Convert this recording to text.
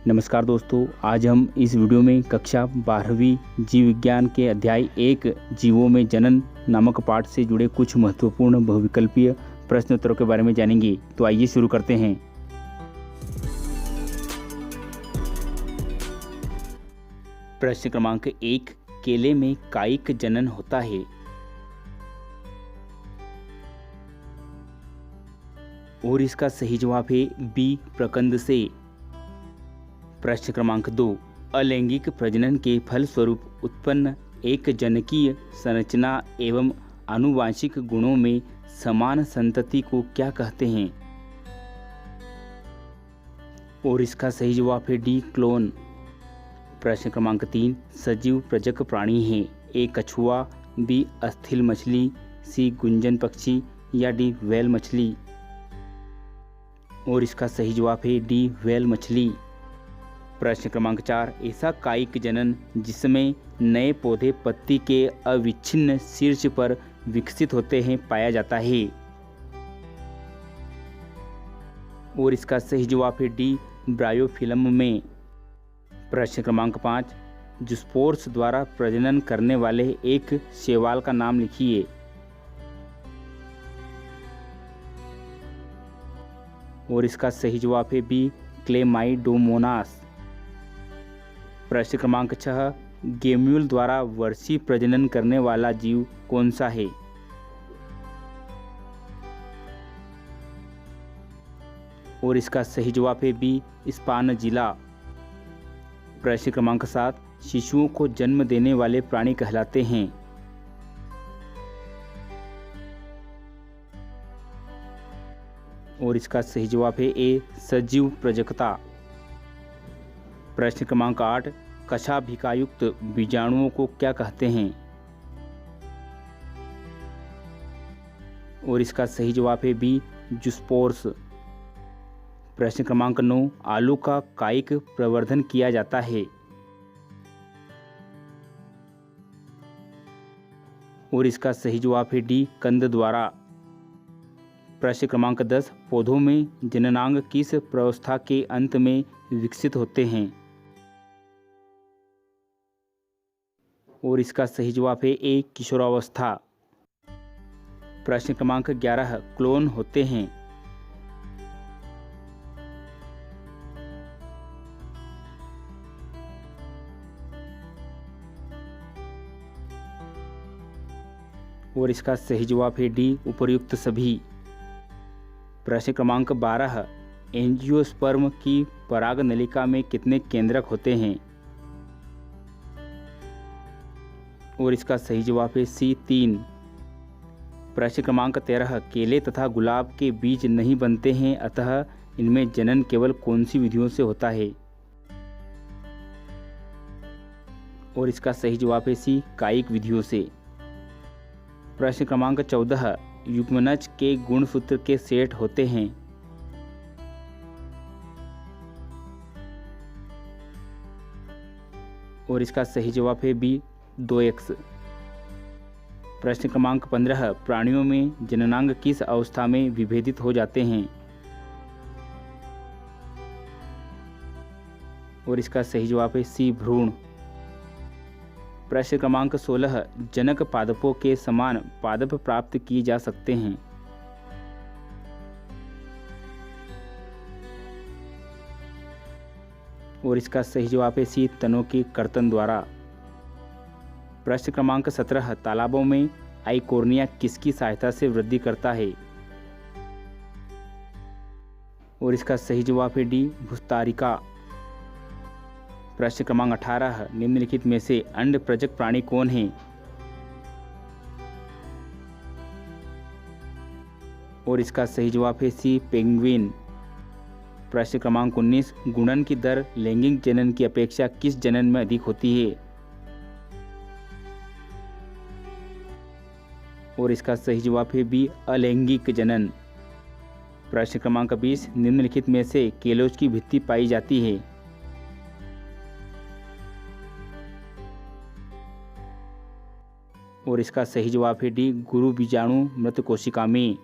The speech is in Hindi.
नमस्कार दोस्तों, आज हम इस वीडियो में कक्षा 12वीं जीव विज्ञान के अध्याय 1 जीवों में जनन नामक पाठ से जुड़े कुछ महत्वपूर्ण बहुविकल्पीय प्रश्न उत्तरों के बारे में जानेंगे। तो आइए शुरू करते हैं। प्रश्न क्रमांक 1, केले में कायिक जनन होता है। और इसका सही जवाब है बी, प्रकंद से। प्रश्न क्रमांक 2, अलैंगिक प्रजनन के फलस्वरूप उत्पन्न एक जनकीय संरचना एवं आनुवांशिक गुणों में समान संतति को क्या कहते हैं? और इसका सही जवाब है डी, क्लोन। प्रश्न क्रमांक 3, सजीव प्रजक प्राणी है। ए, कछुआ, बी, अस्थिल मछली, सी, गुंजन पक्षी या डी, व्हेल मछली। और इसका सही जवाब है डी, व्हेल मछली। प्रश्न क्रमांक 4, ऐसा कायिक जनन जिसमें नए पौधे पत्ती के अविच्छिन्न शीर्ष पर विकसित होते हैं पाया जाता है। और इसका सही जवाब है डी, ब्रायोफिल्म में। प्रश्न क्रमांक 5, जूस्पोर्स द्वारा प्रजनन करने वाले एक शैवाल का नाम लिखिए। और इसका सही जवाब है बी, क्लेमाइडोमोनास। प्रश्न क्रमांक 6, गेम्यूल द्वारा वर्षी प्रजनन करने वाला जीव कौन सा है? और इसका सही जवाब है बी, स्पानजिला। प्रश्न क्रमांक 7, शिशुओं को जन्म देने वाले प्राणी कहलाते हैं। और इसका सही जवाब है ए, सजीव प्रजकता। प्रश्न क्रमांक 8, कशाभिकायुक्त बीजाणुओं को क्या कहते हैं? और इसका सही जवाब है बी, जूस्पोर्स। प्रश्न क्रमांक 9, आलू का कायिक प्रवर्धन किया जाता है। और इसका सही जवाब है डी, कंद द्वारा। प्रश्न क्रमांक 10, पौधों में जननांग किस प्रावस्था के अंत में विकसित होते हैं? और इसका सही जवाब है ए, किशोरावस्था। प्रश्न क्रमांक 11, क्लोन होते हैं। और इसका सही जवाब है डी, उपर्युक्त सभी। प्रश्न क्रमांक 12, एंजियोस्पर्म की पराग नलिका में कितने केंद्रक होते हैं? और इसका सही जवाब है सी, 3। प्रश्न क्रमांक 13, केले तथा गुलाब के बीज नहीं बनते हैं, अतः इनमें जनन केवल कौन सी विधियों से होता है? और इसका सही जवाब है सी, कायिक विधियों से। प्रश्न क्रमांक 14, युग्मनज के गुणसूत्र के सेट होते हैं। और इसका सही जवाब है बी, 2x। प्रश्न क्रमांक 15, प्राणियों में जननांग किस अवस्था में विभेदित हो जाते हैं? और इसका सही जवाब है सी, भ्रूण। प्रश्न क्रमांक 16, जनक पादपों के समान पादप प्राप्त किए जा सकते हैं। और इसका सही जवाब है सी, तनों के कर्तन द्वारा। प्रश्न क्रमांक 17, तालाबों में आइकोर्निया किसकी सहायता से वृद्धि करता है? और इसका सही जवाब है डी, भुस्तारिका। प्रश्न क्रमांक 18, निम्नलिखित में से अंड प्रजक प्राणी कौन है? और इसका सही जवाब है सी, पेंगुइन। प्रश्न क्रमांक 19, गुणन की दर लैंगिक जनन की अपेक्षा किस जनन में अधिक होती है? और इसका सही जवाब है बी, अलैंगिक जनन। प्रश्न क्रमांक 20, निम्नलिखित में से केलोज की भित्ति पाई जाती है। और इसका सही जवाब है डी, गुरु बीजाणु मृत कोशिका में।